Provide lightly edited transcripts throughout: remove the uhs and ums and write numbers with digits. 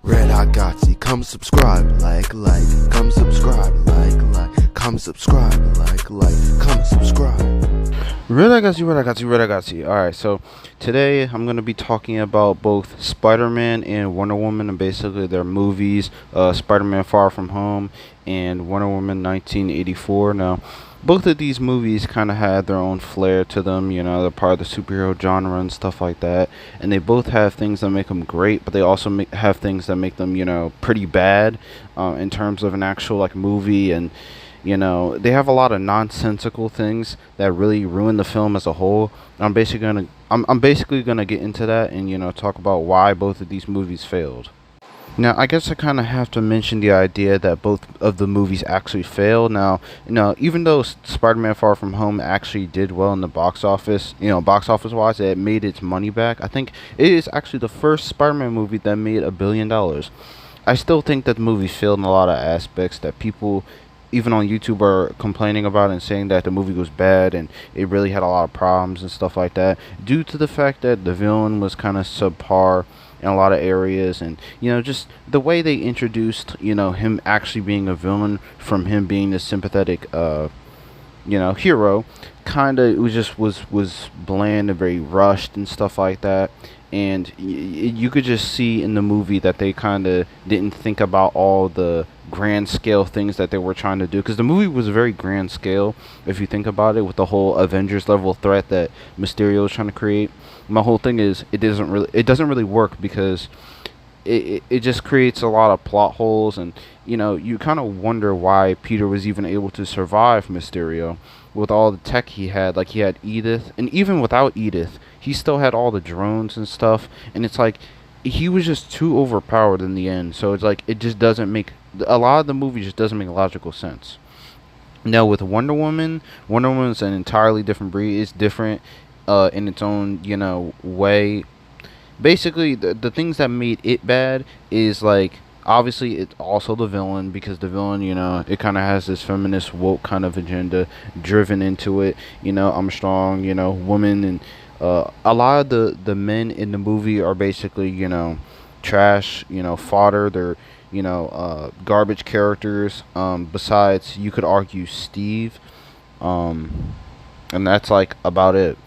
RedHotGodzy, come subscribe, like, come subscribe, like, come subscribe, like, come subscribe. RedHotGodzy. Alright, so today I'm going to be talking about both Spider-Man and Wonder Woman and basically their movies, Spider-Man Far From Home and Wonder Woman 1984. Now, both of these movies kind of had their own flair to them, you know, they're part of the superhero genre and stuff like that, and they both have things that make them great, but they also have things that make them, you know, pretty bad in terms of an actual, like, movie, and you know, they have a lot of nonsensical things that really ruin the film as a whole. I'm basically gonna get into that and, you know, talk about why both of these movies failed. Now, I guess I kind of have to mention the idea that both of the movies actually failed. Now, you know, even though Spider-Man Far From Home actually did well in the box office, you know, box office wise, it made its money back. I think it is actually the first Spider-Man movie that made $1 billion. I still think that the movie failed in a lot of aspects that people even on YouTube are complaining about and saying that the movie was bad and it really had a lot of problems and stuff like that due to the fact that the villain was kind of subpar in a lot of areas, and you know, just the way they introduced, you know, him actually being a villain from him being this sympathetic you know, hero, kind of, it was just was bland and very rushed and stuff like that. And you could just see in the movie that they kind of didn't think about all the grand scale things that they were trying to do, because the movie was very grand scale if you think about it, with the whole Avengers level threat that Mysterio is trying to create. My whole thing is it doesn't really work because it just creates a lot of plot holes, and you know, you kind of wonder why Peter was even able to survive Mysterio with all the tech he had. Like, he had Edith, and even without Edith he still had all the drones and stuff, and it's like he was just too overpowered in the end. So it's like it just doesn't make, a lot of the movie just doesn't make logical sense. Now with Wonder Woman's an entirely different breed. It's different in its own, you know, way. Basically, the things that made it bad is, like, obviously it's also the villain, because the villain, you know, it kind of has this feminist woke kind of agenda driven into it. You know, I'm strong, you know, woman, and a lot of the men in the movie are basically, you know, trash, you know, fodder. They're, you know, garbage characters. Besides, you could argue Steve, and that's like about it.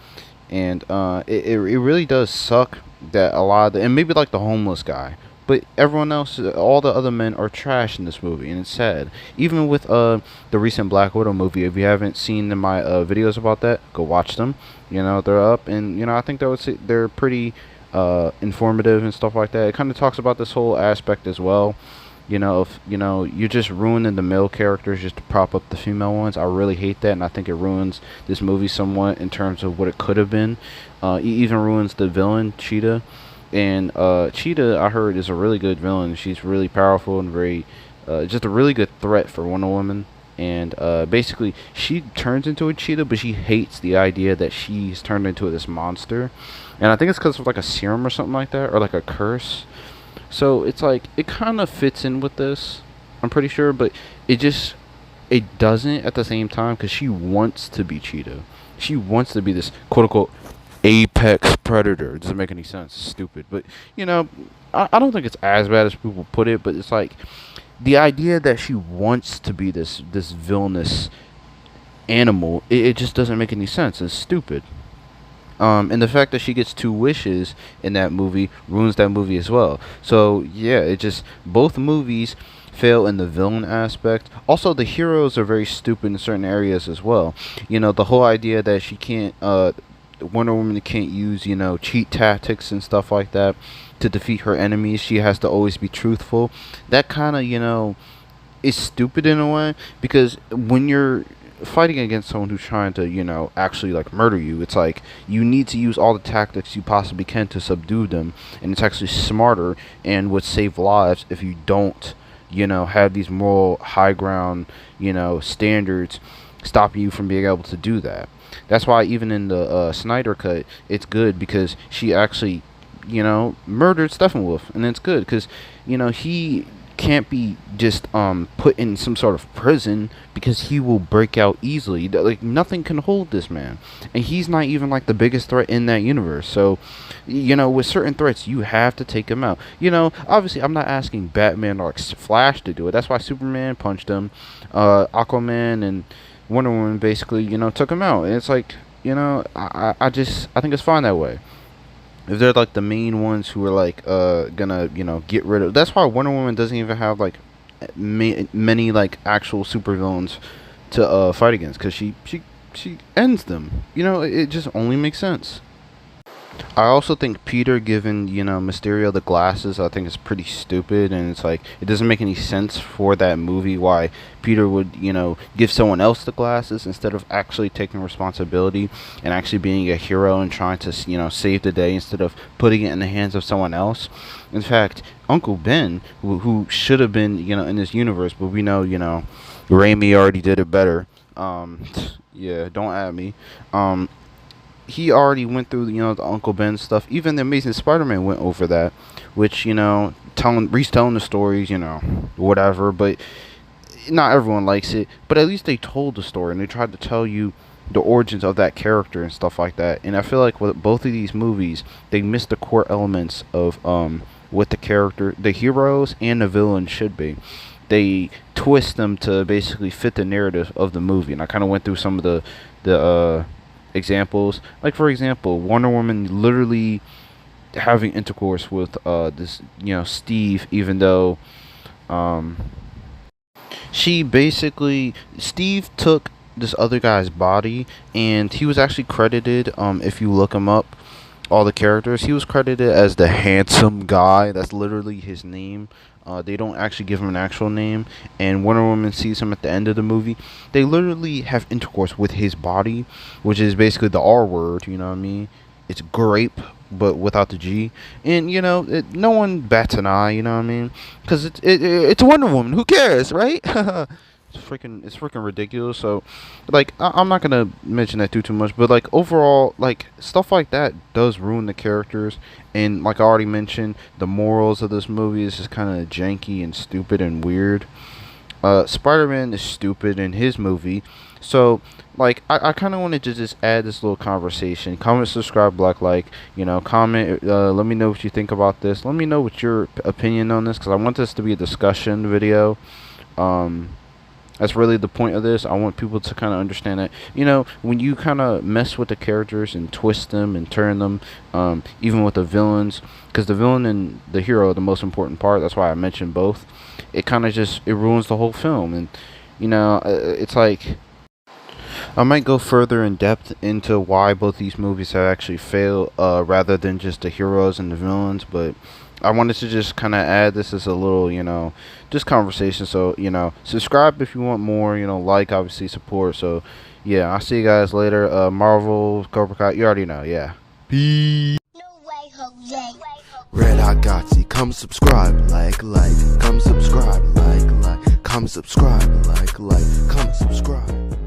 And it really does suck that a lot of and maybe like the homeless guy, but everyone else, all the other men are trash in this movie, and it's sad. Even with the recent Black Widow movie, if you haven't seen my videos about that, go watch them. You know, they're up, and you know, I think they're pretty informative and stuff like that. It kind of talks about this whole aspect as well. You know, if you know, you're just ruining the male characters just to prop up the female ones. I really hate that, and I think it ruins this movie somewhat in terms of what it could have been. It even ruins the villain, Cheetah. And Cheetah, I heard, is a really good villain. She's really powerful and very, just a really good threat for Wonder Woman. And basically, she turns into a cheetah, but she hates the idea that she's turned into this monster. And I think it's because of like a serum or something like that, or like a curse. So it's like, it kind of fits in with this, I'm pretty sure, but it doesn't at the same time, because she wants to be Cheetah. She wants to be this quote-unquote apex predator. It doesn't make any sense. It's stupid. But, you know, I don't think it's as bad as people put it, but it's like the idea that she wants to be this villainous animal, it just doesn't make any sense. It's stupid. And the fact that she gets 2 wishes in that movie ruins that movie as well. So yeah, it just, both movies fail in the villain aspect. Also, the heroes are very stupid in certain areas as well. You know, the whole idea that she can't Wonder Woman can't use, you know, cheat tactics and stuff like that to defeat her enemies. She has to always be truthful. That kind of, you know, is stupid in a way, because when you're fighting against someone who's trying to, you know, actually like murder you, it's like you need to use all the tactics you possibly can to subdue them, and it's actually smarter and would save lives if you don't, you know, have these moral high ground, you know, standards stopping you from being able to do that. That's why even in the Snyder cut, it's good, because she actually, you know, murdered Steppenwolf, and it's good because, you know, he can't be just put in some sort of prison, because he will break out easily. Like, nothing can hold this man, and he's not even like the biggest threat in that universe. So, with certain threats, you have to take him out. Obviously, I'm not asking Batman or like Flash to do it. That's why Superman punched him, Aquaman and Wonder Woman basically, took him out. And it's like, I think it's fine that way. If they're like the main ones who are like gonna get rid of. That's why Wonder Woman doesn't even have like many like actual supervillains to fight against, because she ends them. It just only makes sense. I also think Peter giving, Mysterio the glasses, I think is pretty stupid, and it's like, it doesn't make any sense for that movie why Peter would, give someone else the glasses instead of actually taking responsibility and actually being a hero and trying to, save the day instead of putting it in the hands of someone else. In fact, Uncle Ben, who should have been, in this universe, but we know, Raimi already did it better. Yeah, don't at me. He already went through, the Uncle Ben stuff. Even the Amazing Spider-Man went over that, which, retelling the stories, whatever. But not everyone likes it. But at least they told the story, and they tried to tell you the origins of that character and stuff like that. And I feel like with both of these movies, they missed the core elements of what the character, the heroes and the villains should be. They twist them to basically fit the narrative of the movie. And I kind of went through some of the examples. Like, for example, Wonder Woman literally having intercourse with this Steve, even though Steve took this other guy's body, and he was actually credited, if you look him up, all the characters, he was credited as the handsome guy. That's literally his name. They don't actually give him an actual name. And Wonder Woman sees him at the end of the movie. They literally have intercourse with his body, which is basically the R word, you know what I mean? It's grape, but without the G. And, no one bats an eye, you know what I mean? Because it's Wonder Woman. Who cares, right? It's freaking ridiculous. So, like, I'm not gonna mention that too much, but like, overall, like, stuff like that does ruin the characters. And like I already mentioned, the morals of this movie is just kind of janky and stupid and weird. Spider-Man is stupid in his movie. So, like, I kind of wanted to just add this little conversation. Comment, subscribe, like, comment. Let me know what you think about this. Let me know what your opinion on this, because I want this to be a discussion video. That's really the point of this. I want people to kind of understand that, when you kind of mess with the characters and twist them and turn them, even with the villains, because the villain and the hero are the most important part. That's why I mentioned both. It kind of just, it ruins the whole film. And, it's like, I might go further in depth into why both these movies have actually failed, rather than just the heroes and the villains. But I wanted to just kind of add this as a little, just conversation. So, subscribe if you want more, like, obviously, support. So, yeah, I'll see you guys later. Marvel, Cobra Kai, you already know, yeah. Peace. No way, Jose. RedHotGodzy, come subscribe, like, come subscribe, like, come subscribe, like, come subscribe.